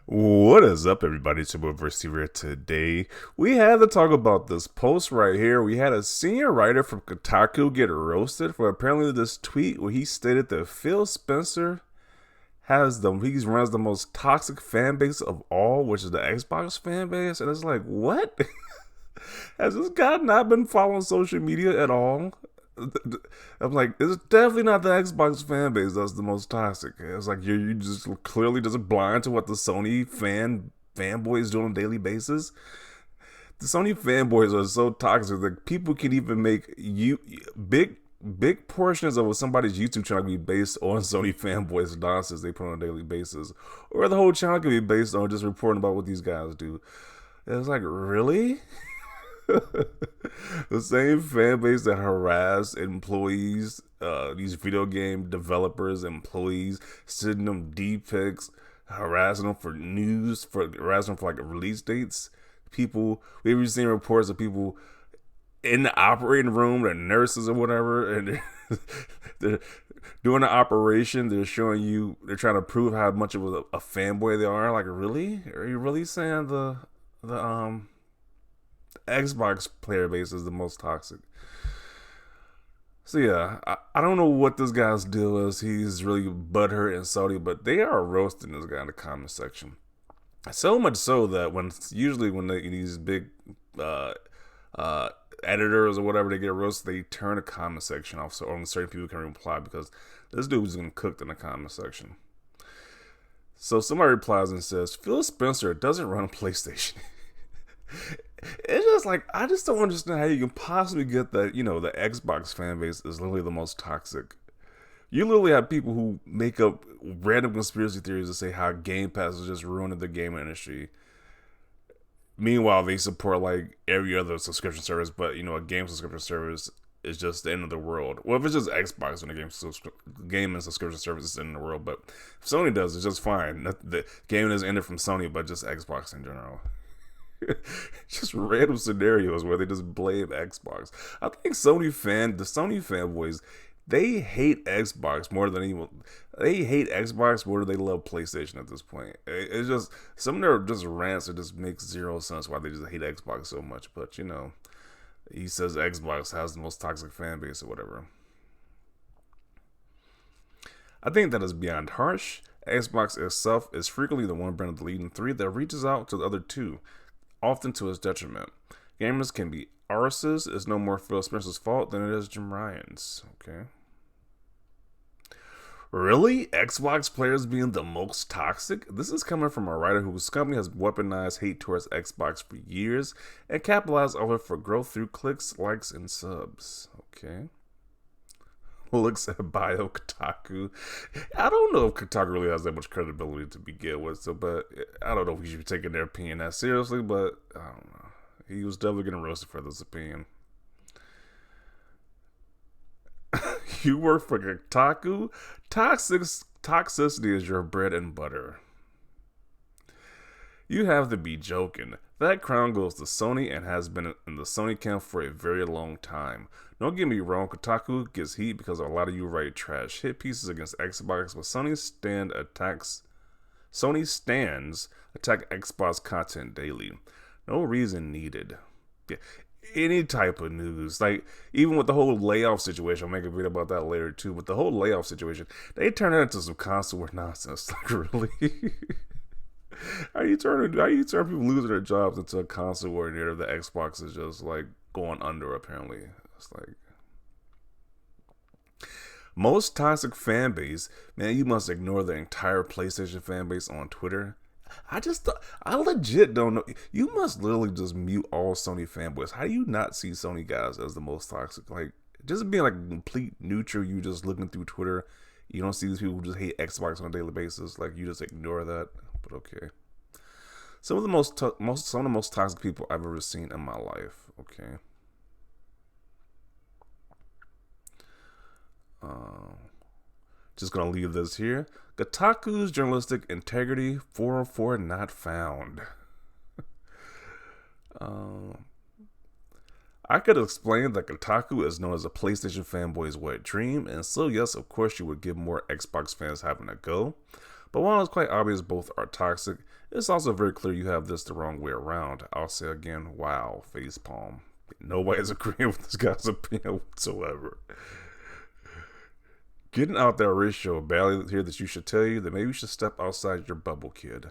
What is up, everybody? It's your boy Versivere. Today, we had to talk about this post right here. We had a senior writer from Kotaku get roasted for apparently this tweet where he stated that Phil Spencer he runs the most toxic fan base of all, which is the Xbox fan base. And it's like, what? Has this guy not been following social media at all? I'm like, it's definitely not the Xbox fan base that's the most toxic. It's like you just clearly just blind to what the Sony fanboys do on a daily basis. The Sony fanboys are so toxic that people can even make big portions of somebody's YouTube channel can be based on Sony fanboys nonsense they put on a daily basis, or the whole channel can be based on just reporting about what these guys do. And it's like, really? The same fan base that harass employees, these video game developers, employees, sending them D pics, harassing them for news, for harassing them for like release dates. People, we've seen reports of people in the operating room, the nurses or whatever, and they're doing the operation. They're showing you, they're trying to prove how much of a fanboy they are. Like, really? Are you really saying the Xbox player base is the most toxic? So yeah, I don't know what this guy's deal is. He's really butthurt and salty, but they are roasting this guy in the comment section. So much so that these big uh, uh, editors or whatever, they get roasted, they turn the comment section off so only certain people can reply because this dude was getting cooked in the comment section. So somebody replies and says, Phil Spencer doesn't run a PlayStation. It's just like, I just don't understand how you can possibly get that, the Xbox fan base is literally the most toxic. You literally have people who make up random conspiracy theories to say how Game Pass is just ruining the gaming industry. Meanwhile, they support like every other subscription service, but a game subscription service is just the end of the world. Well, if it's just Xbox and the game and subscription service is the end of the world, but if Sony does, it's just fine. The gaming is ended from Sony, but just Xbox in general. Just random scenarios where they just blame Xbox. I think the Sony fanboys, they hate Xbox more than anyone. They hate Xbox more than they love PlayStation at this point. It's just some of their just rants that just makes zero sense why they just hate Xbox so much. But he says Xbox has the most toxic fan base or whatever. I think that is beyond harsh. Xbox itself is frequently the one brand of the leading three that reaches out to the other two, often to his detriment. Gamers can be arses. It's no more Phil Spencer's fault than it is Jim Ryan's. Okay. Really? Xbox players being the most toxic? This is coming from a writer whose company has weaponized hate towards Xbox for years and capitalized over it for growth through clicks, likes, and subs. Okay. Looks at bio Kotaku. I don't know if Kotaku really has that much credibility to begin with, but I don't know if we should be taking their opinion that seriously, but I don't know. He was definitely getting roasted for this opinion. You work for Kotaku? Toxicity is your bread and butter. You have to be joking. That crown goes to Sony and has been in the Sony camp for a very long time. Don't get me wrong, Kotaku gets heat because a lot of you write trash hit pieces against Xbox, but Sony stands attack Xbox content daily. No reason needed. Yeah. Any type of news, like even with the whole layoff situation, I'll make a video about that later too. But the whole layoff situation, they turn it into some constant war nonsense. Like, really? How you turn people losing their jobs into a constant war narrative that Xbox is just like going under? Apparently, it's like most toxic fan base. Man, you must ignore the entire PlayStation fan base on Twitter. I legit don't know. You must literally just mute all Sony fanboys. How do you not see Sony guys as the most toxic? Like, just being like complete neutral, you just looking through Twitter. You don't see these people who just hate Xbox on a daily basis. Like, you just ignore that. But okay. Some of the most toxic people I've ever seen in my life. Okay. Just gonna leave this here. Kotaku's journalistic integrity 404 not found. I could explain that Kotaku is known as a PlayStation fanboy's wet dream, and so yes, of course you would give more Xbox fans having a go. But while it's quite obvious both are toxic, it's also very clear you have this the wrong way around. I'll say again, wow, facepalm. Nobody's agreeing with this guy's opinion whatsoever. Getting out that ratio badly here that you should tell you that maybe you should step outside your bubble, kid.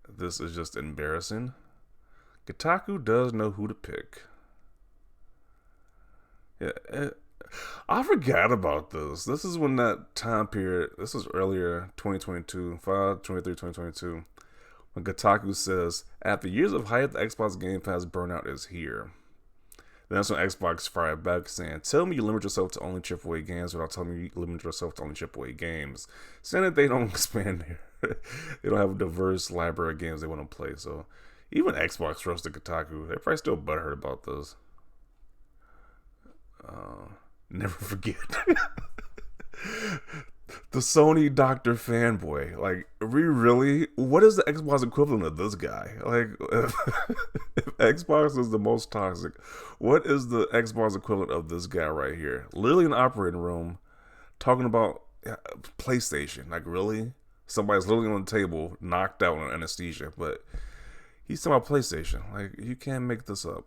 This is just embarrassing. Kotaku does know who to pick. Yeah, I forgot about this. This is when that time period, this was earlier, 2022, 5/23/2022, when Kotaku says, after years of hype, the Xbox Game Pass burnout is here. Then that's when Xbox fired back saying, tell me you limit yourself to only AAA games without telling me you limit yourself to only AAA games. Saying that they don't expand there. They don't have a diverse library of games they want to play. So even Xbox roasted Kotaku. They're probably still butthurt about this. Never forget. The Sony Doctor fanboy. Like, what is the Xbox equivalent of this guy? Like, if Xbox is the most toxic, what is the Xbox equivalent of this guy right here? Literally in the operating room, talking about PlayStation. Like, really? Somebody's literally on the table, knocked out on anesthesia, but he's talking about PlayStation. Like, you can't make this up.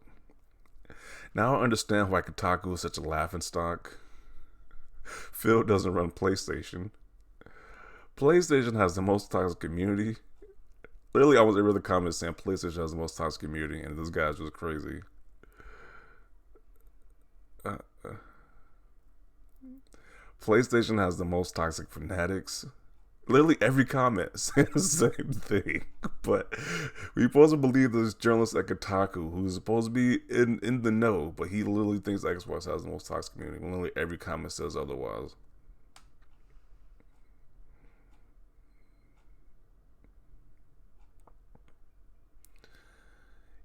Now I understand why Kotaku is such a laughingstock. Phil doesn't run PlayStation. PlayStation has the most toxic community. Literally, I was in the comments saying PlayStation has the most toxic community, and this guy's just crazy. PlayStation has the most toxic fanatics. Literally every comment saying the same thing. But we supposed to believe this journalist at Kotaku who's supposed to be in the know, but he literally thinks Xbox has the most toxic community. Literally every comment says otherwise.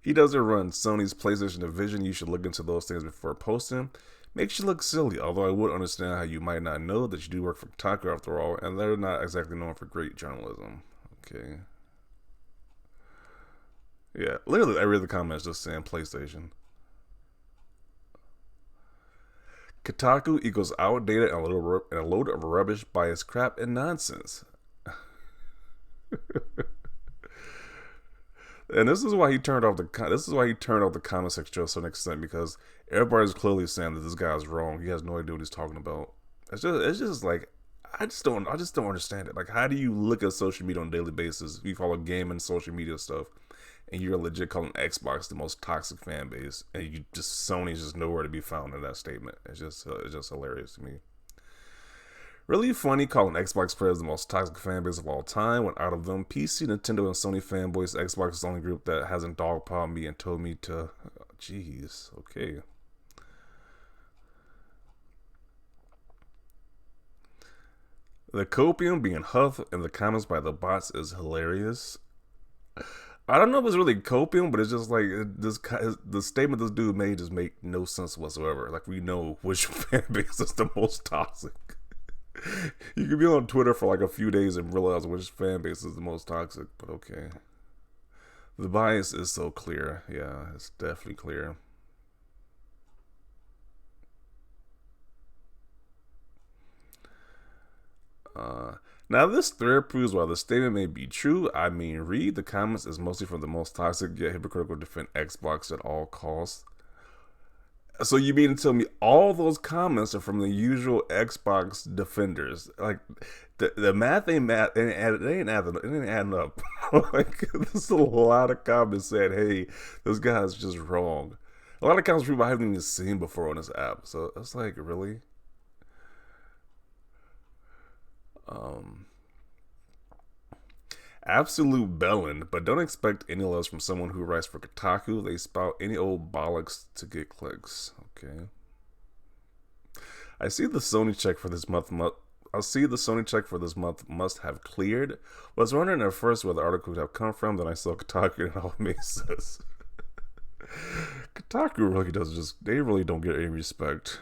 He doesn't run Sony's PlayStation division. You should look into those things before posting. Makes you look silly, although I would understand how you might not know that you do work for Kotaku after all, and they're not exactly known for great journalism. Okay. Yeah, literally every other comment is just saying PlayStation. Kotaku equals outdated and a load of rubbish, biased crap, and nonsense. And this is why he turned off the comment section to a certain extent, because everybody's clearly saying that this guy's wrong. He has no idea what he's talking about. It's just like I just don't understand it. Like, how do you look at social media on a daily basis? You follow gaming, social media stuff, and you're legit calling Xbox the most toxic fan base, and Sony's just nowhere to be found in that statement. It's just hilarious to me. Really funny calling Xbox players the most toxic fanbase of all time, when out of them, PC, Nintendo, and Sony fanboys, Xbox is the only group that hasn't dogpiled me and told me to... Jeez, okay. The copium being huffed in the comments by the bots is hilarious. I don't know if it's really copium, but it's just like the statement this dude made just make no sense whatsoever. Like, we know which fanbase is the most toxic. You could be on Twitter for like a few days and realize which fan base is the most toxic, but okay. The bias is so clear. Yeah, it's definitely clear. Now this thread proves while the statement may be true. I mean, read the comments is mostly from the most toxic yet hypocritical defend Xbox at all costs. So you mean to tell me all those comments are from the usual Xbox defenders? Like, the math ain't math. It ain't adding up. Like, there's a lot of comments saying, "Hey, this guy's just wrong." A lot of comments people I haven't even seen before on this app. So it's like, really. Absolute bellend, but don't expect any less from someone who writes for Kotaku. They spout any old bollocks to get clicks. Okay. I see the Sony check for this month must have cleared. Was wondering at first where the article would have come from. Then I saw Kotaku and it all made sense. Kotaku really they really don't get any respect.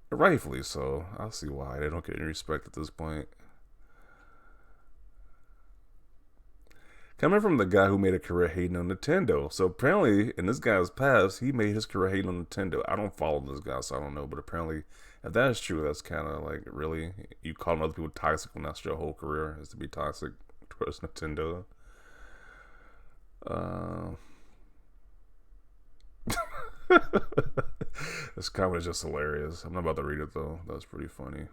Rightfully so. I'll see why they don't get any respect at this point. Coming from the guy who made a career hating on Nintendo. So apparently, in this guy's past, he made his career hating on Nintendo. I don't follow this guy, so I don't know. But apparently, if that is true, that's kind of like, really, you calling other people toxic when that's your whole career is to be toxic towards Nintendo. This comment is just hilarious. I'm not about to read it though. That's pretty funny.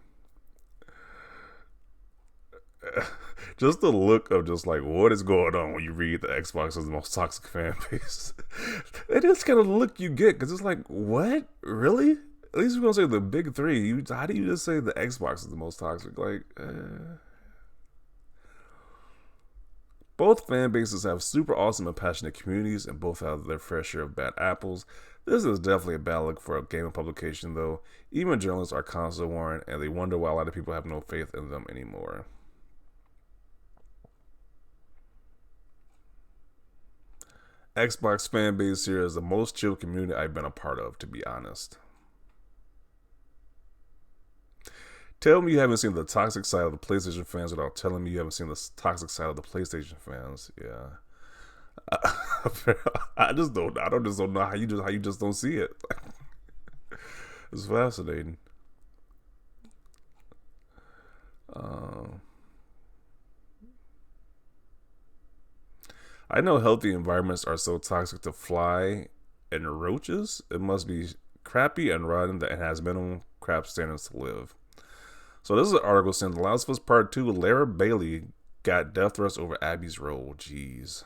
Just the look of just like what is going on when you read the Xbox is the most toxic fan base. It is kind of the look you get because it's like, what? Really? At least we're gonna say the big three. How do you just say the Xbox is the most toxic? Like, both fan bases have super awesome and passionate communities, and both have their fair share of bad apples. This is definitely a bad look for a gaming publication, though. Even journalists are constantly warned, and they wonder why a lot of people have no faith in them anymore. Xbox fan base here is the most chill community I've been a part of, to be honest. Tell me you haven't seen the toxic side of the PlayStation fans without telling me you haven't seen the toxic side of the PlayStation fans. Yeah, I just don't. I just don't know how you just don't see it. It's fascinating. I know healthy environments are so toxic to fly and roaches. It must be crappy and rotten that it has minimum crap standards to live. So this is an article saying The Last of Us Part 2, Lara Bailey got death threats over Abby's role. Jeez.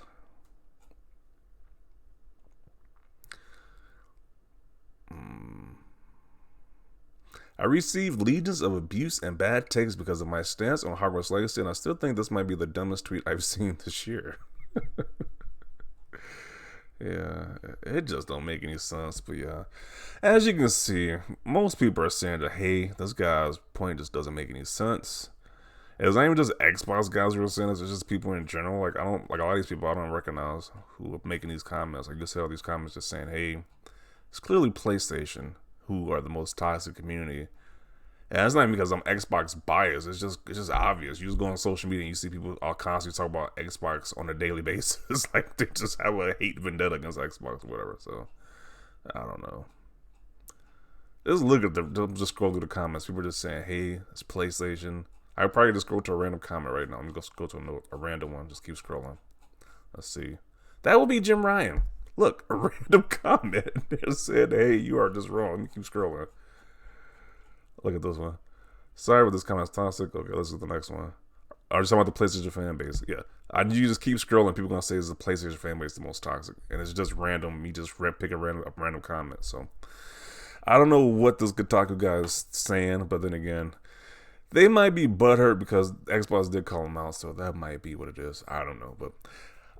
I received legions of abuse and bad takes because of my stance on Hogwarts Legacy, and I still think this might be the dumbest tweet I've seen this year. Yeah, it just don't make any sense. But yeah, as you can see, most people are saying that, hey, this guy's point just doesn't make any sense. It's not even just Xbox guys who are saying this, it's just people in general. Like, I don't, like, a lot of these people I don't recognize who are making these comments. Like, you see all these comments just saying, hey, it's clearly PlayStation who are the most toxic community. And it's not even because I'm Xbox biased. It's just obvious. You just go on social media and you see people all constantly talk about Xbox on a daily basis. Like, they just have a hate vendetta against Xbox or whatever. So, I don't know. Just look at just scroll through the comments. People are just saying, hey, it's PlayStation. I would probably just go to a random comment right now. I'm just going to go to a random one. Just keep scrolling. Let's see. That will be Jim Ryan. Look, a random comment. They said, hey, you are just wrong. You keep scrolling. Look at this one. Sorry, but this comment's toxic. Okay, let's do the next one. Are you talking about the PlayStation fan base? Yeah. You just keep scrolling. People are going to say is the PlayStation fan base the most toxic. And it's just random. Me just pick a random comment. So, I don't know what this Kotaku guy is saying. But then again, they might be butthurt because Xbox did call them out. So, that might be what it is. I don't know. But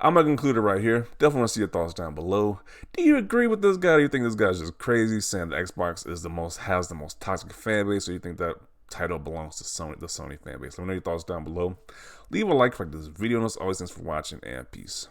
I'm going to conclude it right here. Definitely want to see your thoughts down below. Do you agree with this guy? Do you think this guy's just crazy saying that Xbox is has the most toxic fan base? Or you think that title belongs to the Sony fan base? Let me know your thoughts down below. Leave a like for this video. And as always, thanks for watching and peace.